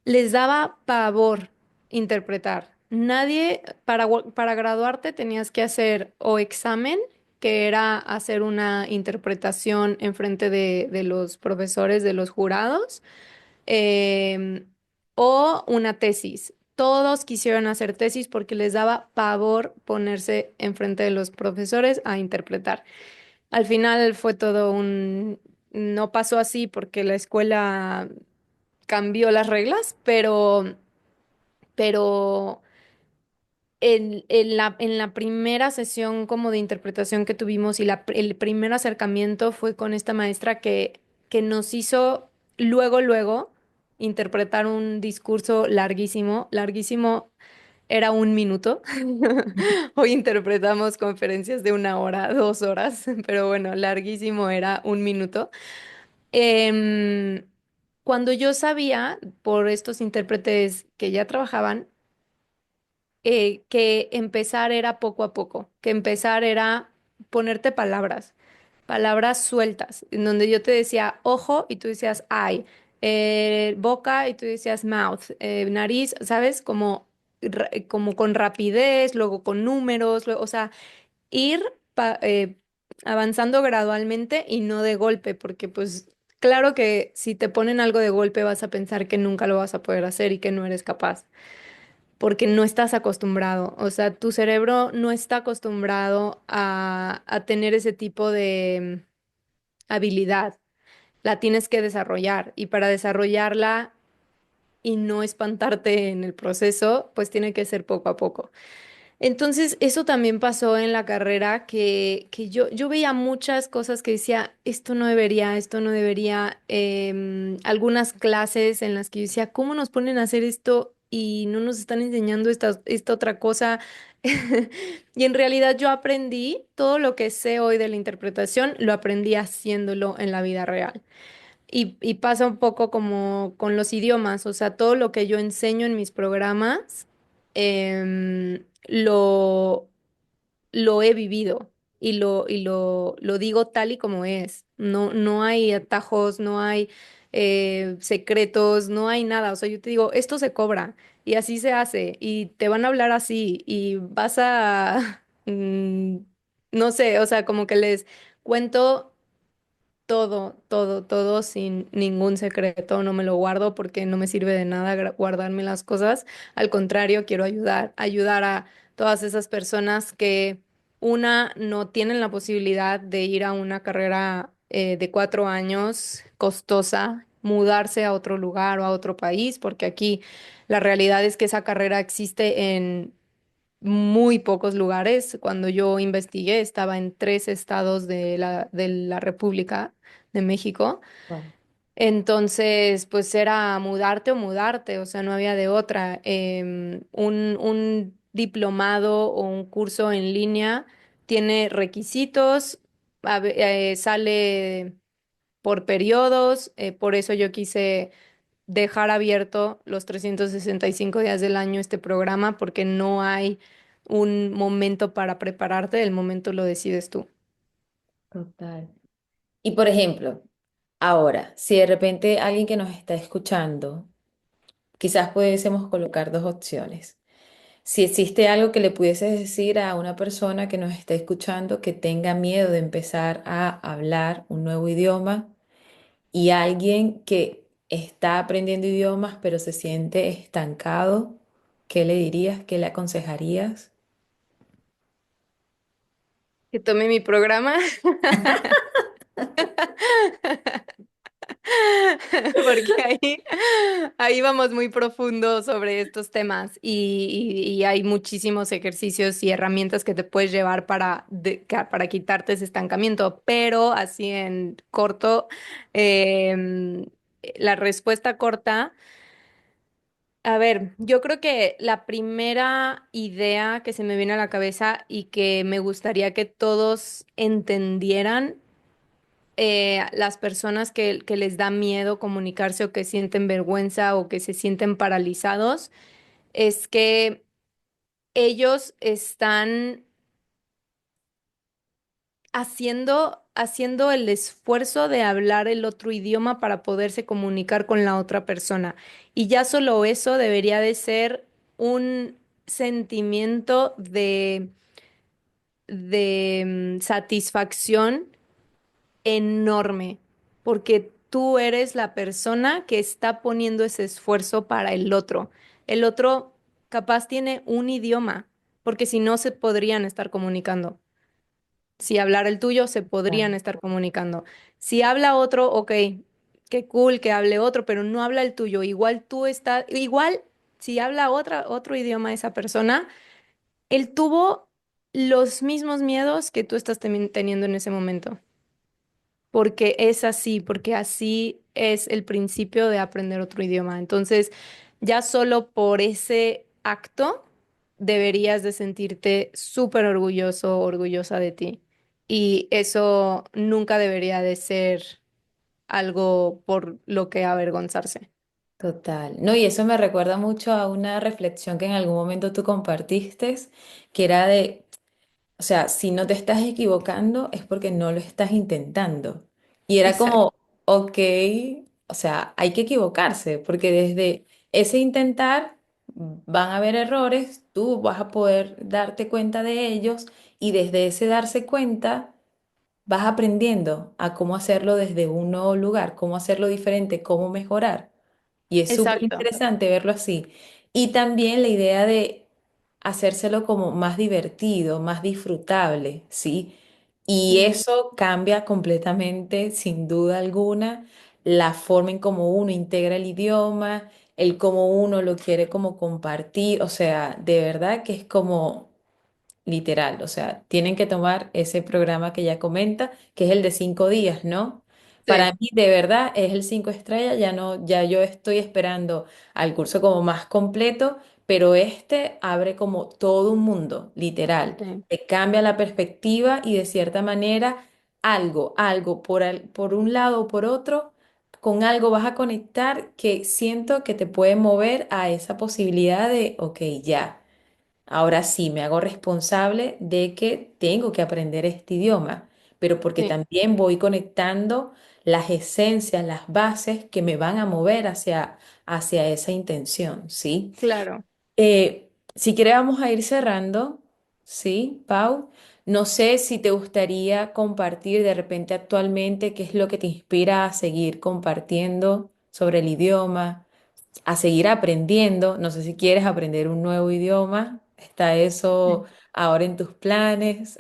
Les daba pavor interpretar. Nadie, para graduarte tenías que hacer o examen, que era hacer una interpretación en frente de los profesores, de los jurados, em, o una tesis. Todos quisieron hacer tesis porque les daba pavor ponerse enfrente de los profesores a interpretar. Al final fue todo no pasó así porque la escuela cambió las reglas, pero en la primera sesión como de interpretación que tuvimos y el primer acercamiento fue con esta maestra que nos hizo luego interpretar un discurso larguísimo, larguísimo era 1 minuto. Hoy interpretamos conferencias de 1 hora, 2 horas, pero bueno, larguísimo era 1 minuto. Em, Cuando yo sabía por estos intérpretes que ya trabajaban, que empezar era poco a poco, que empezar era ponerte palabras, palabras sueltas, en donde yo te decía ojo y tú decías eye, boca y tú decías mouth, nariz, ¿sabes? Como con rapidez, luego con números, o sea, ir avanzando gradualmente y no de golpe, porque pues claro que si te ponen algo de golpe vas a pensar que nunca lo vas a poder hacer y que no eres capaz porque no estás acostumbrado. O sea, tu cerebro no está acostumbrado a tener ese tipo de habilidad. La tienes que desarrollar y para desarrollarla y no espantarte en el proceso, pues tiene que ser poco a poco. Entonces, eso también pasó en la carrera, que yo veía muchas cosas que decía, esto no debería, algunas clases en las que yo decía, ¿cómo nos ponen a hacer esto y no nos están enseñando esta otra cosa? Y en realidad yo aprendí todo lo que sé hoy de la interpretación, lo aprendí haciéndolo en la vida real. Y pasa un poco como con los idiomas, o sea, todo lo que yo enseño en mis programas, lo he vivido y lo digo tal y como es. No, no hay atajos, no hay secretos, no hay nada. O sea, yo te digo, esto se cobra y así se hace y te van a hablar así y vas a, no sé, o sea, como que les cuento todo, todo, todo sin ningún secreto, no me lo guardo porque no me sirve de nada guardarme las cosas. Al contrario, quiero ayudar a todas esas personas que una, no tienen la posibilidad de ir a una carrera de 4 años costosa, mudarse a otro lugar o a otro país, porque aquí la realidad es que esa carrera existe en muy pocos lugares. Cuando yo investigué, estaba en 3 estados de la República de México. Wow. Entonces, pues era mudarte o mudarte, o sea, no había de otra. Un diplomado o un curso en línea tiene requisitos, sale por periodos, por eso yo quise dejar abierto los 365 días del año este programa, porque no hay un momento para prepararte, el momento lo decides tú. Total. Y por ejemplo, ahora, si de repente alguien que nos está escuchando, quizás pudiésemos colocar dos opciones. Si existe algo que le pudieses decir a una persona que nos está escuchando que tenga miedo de empezar a hablar un nuevo idioma y alguien que está aprendiendo idiomas pero se siente estancado, ¿qué le dirías? ¿Qué le aconsejarías? Que tome mi programa. Porque ahí vamos muy profundo sobre estos temas y hay muchísimos ejercicios y herramientas que te puedes llevar para quitarte ese estancamiento, pero así en corto, em, la respuesta corta, a ver, yo creo que la primera idea que se me viene a la cabeza y que me gustaría que todos entendieran, las personas que les da miedo comunicarse o que sienten vergüenza o que se sienten paralizados, es que ellos están haciendo el esfuerzo de hablar el otro idioma para poderse comunicar con la otra persona. Y ya solo eso debería de ser un sentimiento de satisfacción enorme, porque tú eres la persona que está poniendo ese esfuerzo para el otro. El otro capaz tiene un idioma, porque si no se podrían estar comunicando. Si hablara el tuyo, se podrían Claro. estar comunicando. Si habla otro, ok, qué cool que hable otro, pero no habla el tuyo. Igual si habla otro idioma esa persona, él tuvo los mismos miedos que tú estás teniendo en ese momento, porque es así, porque así es el principio de aprender otro idioma. Entonces, ya solo por ese acto deberías de sentirte súper orgulloso, orgullosa de ti. Y eso nunca debería de ser algo por lo que avergonzarse. Total. No, y eso me recuerda mucho a una reflexión que en algún momento tú compartiste, que era de, o sea, si no te estás equivocando es porque no lo estás intentando. Y era Exacto. como, ok, o sea, hay que equivocarse, porque desde ese intentar van a haber errores, tú vas a poder darte cuenta de ellos y desde ese darse cuenta vas aprendiendo a cómo hacerlo desde un nuevo lugar, cómo hacerlo diferente, cómo mejorar. Y es súper Exacto. interesante verlo así. Y también la idea de hacérselo como más divertido, más disfrutable, ¿sí? Y Sí, eso cambia completamente, sin duda alguna, la forma en cómo uno integra el idioma, el cómo uno lo quiere como compartir. O sea, de verdad que es como literal, o sea, tienen que tomar ese programa que ya comenta, que es el de 5 días, ¿no? Para sí, mí, de verdad, es el 5 estrellas, ya no, ya yo estoy esperando al curso como más completo, pero este abre como todo un mundo, literal. sí, Te cambia la perspectiva y de cierta manera algo por un lado o por otro, con algo vas a conectar que siento que te puede mover a esa posibilidad de, ok, ya. Ahora sí, me hago responsable de que tengo que aprender este idioma, pero porque sí, también voy conectando las esencias, las bases que me van a mover hacia esa intención, ¿sí? claro. Si quieres, vamos a ir cerrando, ¿sí, Pau? No sé si te gustaría compartir de repente actualmente qué es lo que te inspira a seguir compartiendo sobre el idioma, a seguir aprendiendo. No sé si quieres aprender un nuevo idioma. ¿Está eso ahora en tus planes?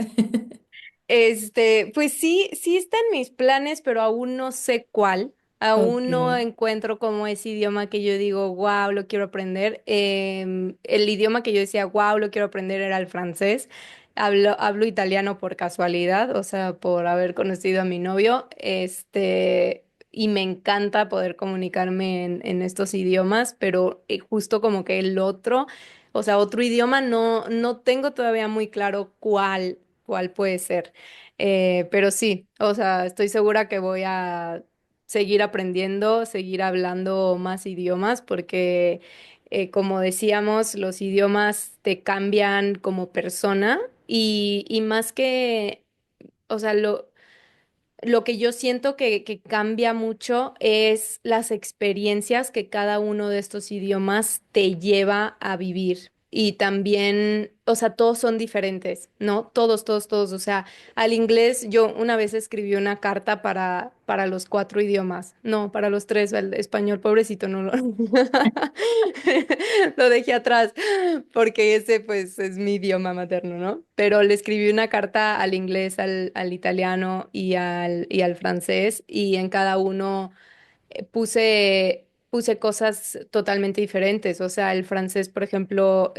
Pues sí, sí está en mis planes, pero aún no sé cuál. Ok. Aún no encuentro como ese idioma que yo digo, wow, lo quiero aprender. El idioma que yo decía, wow, lo quiero aprender era el francés. Hablo italiano por casualidad, o sea, por haber conocido a mi novio. Y me encanta poder comunicarme en estos idiomas, pero justo como que el otro, o sea, otro idioma no tengo todavía muy claro cuál puede ser. Pero sí, o sea, estoy segura que voy a seguir aprendiendo, seguir hablando más idiomas, porque como decíamos, los idiomas te cambian como persona y más que, o sea, lo que yo siento que cambia mucho es las experiencias que cada uno de estos idiomas te lleva a vivir. Y también, o sea, todos son diferentes, ¿no? Todos. O sea, al inglés yo una vez escribí una carta para los cuatro idiomas. No, para los tres, el español, pobrecito, no lo, lo dejé atrás porque ese pues es mi idioma materno, ¿no? Pero le escribí una carta al inglés, al italiano y al francés y en cada uno puse cosas totalmente diferentes. O sea, el francés, por ejemplo,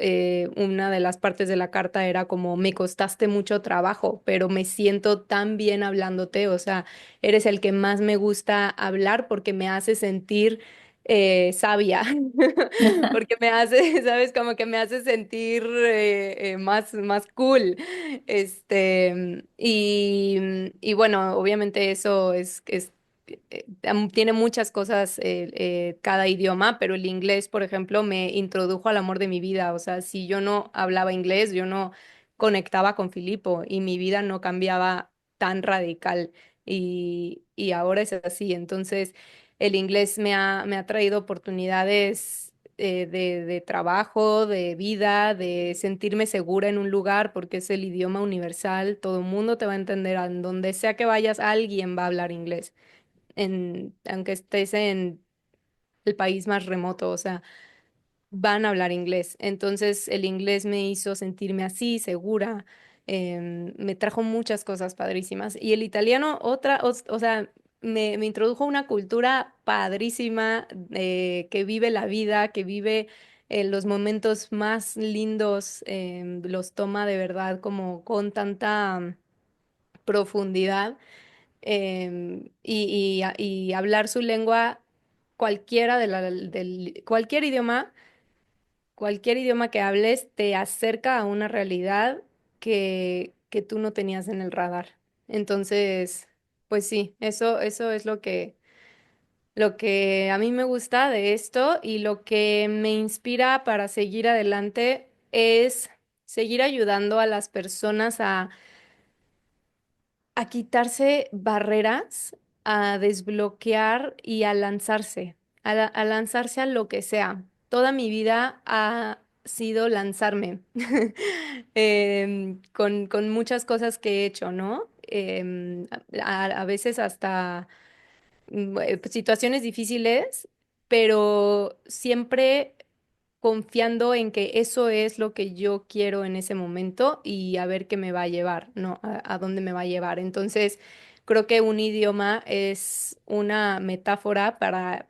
una de las partes de la carta era como, me costaste mucho trabajo, pero me siento tan bien hablándote. O sea, eres el que más me gusta hablar porque me hace sentir sabia, porque me hace, ¿sabes? Como que me hace sentir más cool. Y bueno, obviamente eso tiene muchas cosas cada idioma, pero el inglés, por ejemplo, me introdujo al amor de mi vida. O sea, si yo no hablaba inglés, yo no conectaba con Filipo y mi vida no cambiaba tan radical. Y ahora es así. Entonces, el inglés me ha traído oportunidades. De trabajo, de vida, de sentirme segura en un lugar, porque es el idioma universal, todo el mundo te va a entender, a donde sea que vayas, alguien va a hablar inglés aunque estés en el país más remoto, o sea, van a hablar inglés. Entonces, el inglés me hizo sentirme así, segura, me trajo muchas cosas padrísimas. Y el italiano, o sea, me introdujo a una cultura padrísima, que vive la vida, que vive los momentos más lindos, los toma de verdad como con tanta profundidad, y hablar su lengua, cualquier idioma que hables te acerca a una realidad que tú no tenías en el radar. Entonces, pues sí, eso es lo que a mí me gusta de esto y lo que me inspira para seguir adelante es seguir ayudando a las personas a quitarse barreras, a desbloquear y a lanzarse, a lanzarse a lo que sea. Toda mi vida ha sido lanzarme con muchas cosas que he hecho, ¿no? A veces hasta situaciones difíciles, pero siempre confiando en que eso es lo que yo quiero en ese momento y a ver qué me va a llevar, ¿no? A dónde me va a llevar. Entonces, creo que un idioma es una metáfora para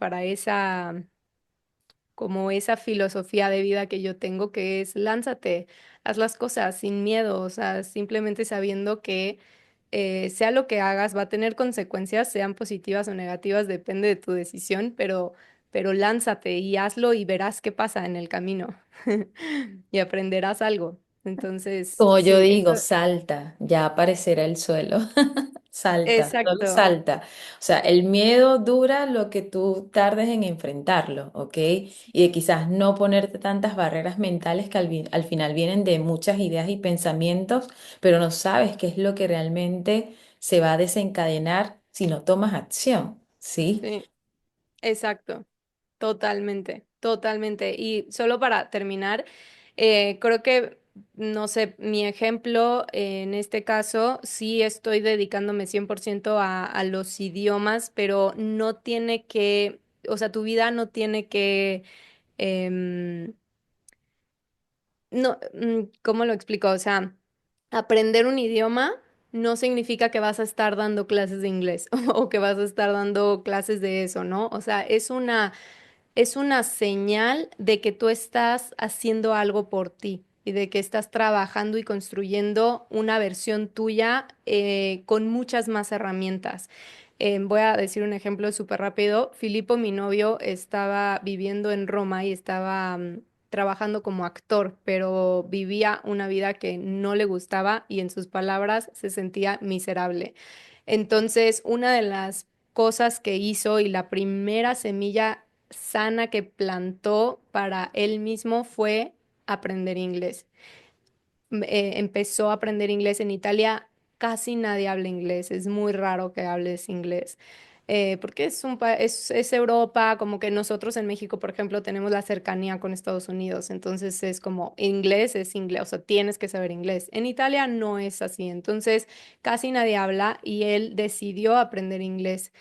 como esa filosofía de vida que yo tengo, que es lánzate, haz las cosas sin miedo, o sea, simplemente sabiendo que sea lo que hagas, va a tener consecuencias, sean positivas o negativas, depende de tu decisión, pero lánzate y hazlo y verás qué pasa en el camino y aprenderás algo. Entonces, Como yo sí, digo, eso, salta, ya aparecerá el suelo. Salta, solo exacto, salta. O sea, el miedo dura lo que tú tardes en enfrentarlo, ¿ok? Y de quizás no ponerte tantas barreras mentales que al final vienen de muchas ideas y pensamientos, pero no sabes qué es lo que realmente se va a desencadenar si no tomas acción, ¿sí? sí, exacto. Totalmente. Y solo para terminar, creo que, no sé, mi ejemplo en este caso, sí estoy dedicándome 100% a los idiomas, pero no tiene que, o sea, tu vida no tiene que em, no, ¿cómo lo explico? O sea, aprender un idioma no significa que vas a estar dando clases de inglés o que vas a estar dando clases de eso, ¿no? O sea, es una señal de que tú estás haciendo algo por ti y de que estás trabajando y construyendo una versión tuya con muchas más herramientas. Voy a decir un ejemplo súper rápido. Filipo, mi novio, estaba viviendo en Roma y estaba trabajando como actor, pero vivía una vida que no le gustaba y en sus palabras se sentía miserable. Entonces, una de las cosas que hizo y la primera semilla sana que plantó para él mismo fue aprender inglés. Empezó a aprender inglés en Italia. Casi nadie habla inglés, es muy raro que hables inglés. Porque es Europa, como que nosotros en México, por ejemplo, tenemos la cercanía con Estados Unidos, entonces es como inglés es inglés, o sea, tienes que saber inglés. En Italia no es así, entonces casi nadie habla y él decidió aprender inglés.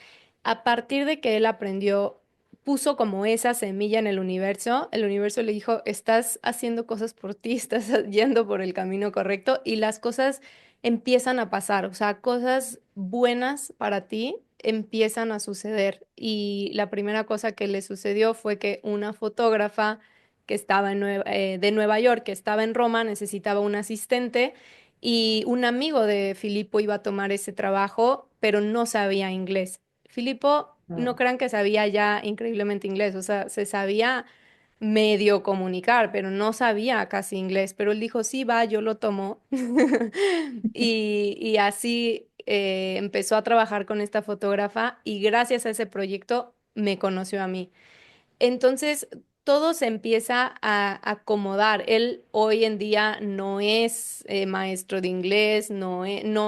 A partir de que él aprendió, puso como esa semilla en el universo le dijo, estás haciendo cosas por ti, estás yendo por el camino correcto y las cosas empiezan a pasar, o sea, cosas buenas para ti empiezan a suceder. Y la primera cosa que le sucedió fue que una fotógrafa que estaba de Nueva York, que estaba en Roma, necesitaba un asistente y un amigo de Filipo iba a tomar ese trabajo, pero no sabía inglés. Filipo, no Wow. crean que sabía ya increíblemente inglés, o sea, se sabía medio comunicar, pero no sabía casi inglés, pero él dijo, sí, va, yo lo tomo. Y así empezó a trabajar con esta fotógrafa y gracias a ese proyecto me conoció a mí. Entonces, todo se empieza a acomodar. Él hoy en día no es maestro de inglés, no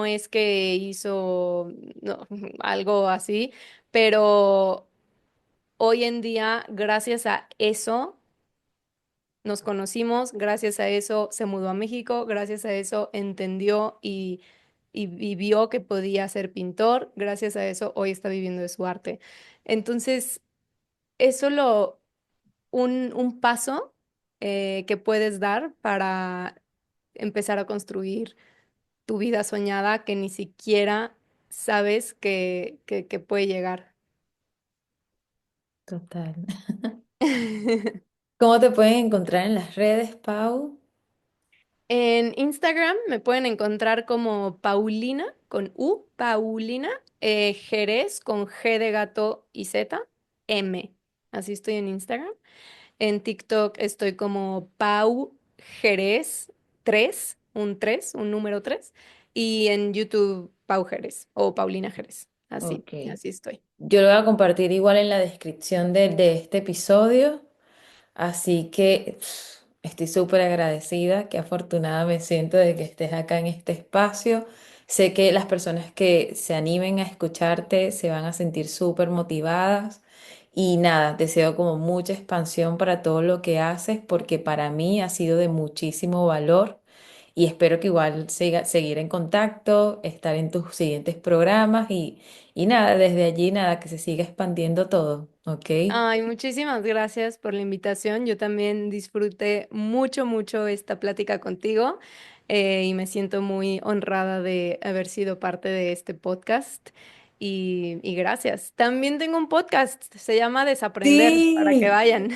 es que hizo no, algo así, pero hoy en día, gracias a eso, nos conocimos, gracias a eso se mudó a México, gracias a eso entendió y vio que podía ser pintor, gracias a eso hoy está viviendo de su arte. Entonces, es solo un paso que puedes dar para empezar a construir tu vida soñada que ni siquiera sabes que puede llegar. Total. ¿Cómo te pueden encontrar en las redes, Pau? En Instagram me pueden encontrar como Paulina con U, Paulina, Jerez con G de gato y Z, M. Así estoy en Instagram. En TikTok estoy como Pau Jerez 3 un número 3 y en YouTube Pau Jerez o Paulina Jerez. Así, Ok. así estoy. Yo lo voy a compartir igual en la descripción de este episodio. Así que estoy súper agradecida, qué afortunada me siento de que estés acá en este espacio. Sé que las personas que se animen a escucharte se van a sentir súper motivadas y nada, deseo como mucha expansión para todo lo que haces porque para mí ha sido de muchísimo valor y espero que igual seguir en contacto, estar en tus siguientes programas y nada, desde allí nada, que se siga expandiendo todo, ¿ok? Ay, muchísimas gracias por la invitación. Yo también disfruté mucho, mucho esta plática contigo y me siento muy honrada de haber sido parte de este podcast y gracias. También tengo un podcast, se llama Desaprender, para que Sí. vayan.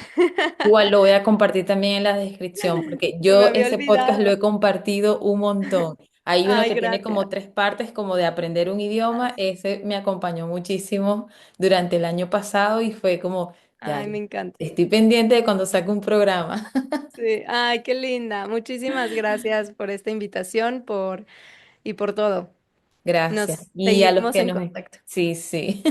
Igual lo voy a compartir también en la descripción, porque Se me yo había ese podcast lo he olvidado. compartido un montón. Hay uno Ay, que tiene como gracias. 3 partes, como de aprender un idioma. Ese me acompañó muchísimo durante el año pasado y fue como, ya, Ay, me encanta. estoy pendiente de cuando saque un programa. Sí, ay, qué linda. Muchísimas gracias por esta invitación, y por todo. Gracias. Nos Y a los seguimos que en nos, contacto. sí, sí,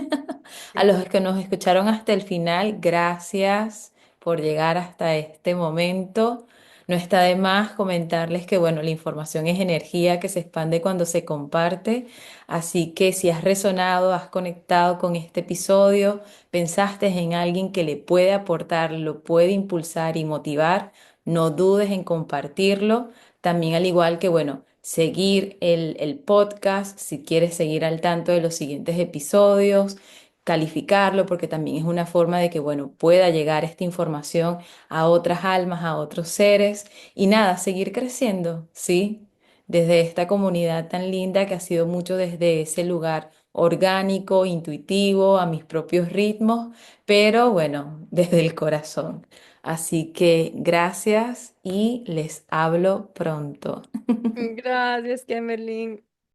a Sí. los que nos escucharon hasta el final, gracias por llegar hasta este momento. No está de más comentarles que, bueno, la información es energía que se expande cuando se comparte. Así que si has resonado, has conectado con este episodio, pensaste en alguien que le puede aportar, lo puede impulsar y motivar, no dudes en compartirlo. También al igual que, bueno, seguir el podcast si quieres seguir al tanto de los siguientes episodios. calificarlo, porque también es una forma de que, bueno, pueda llegar esta información a otras almas, a otros seres y nada, seguir creciendo, ¿sí? Desde esta comunidad tan linda que ha sido mucho desde ese lugar orgánico, intuitivo, a mis propios ritmos, pero bueno, desde el corazón. Así que gracias y les hablo pronto. Gracias, Kimberly.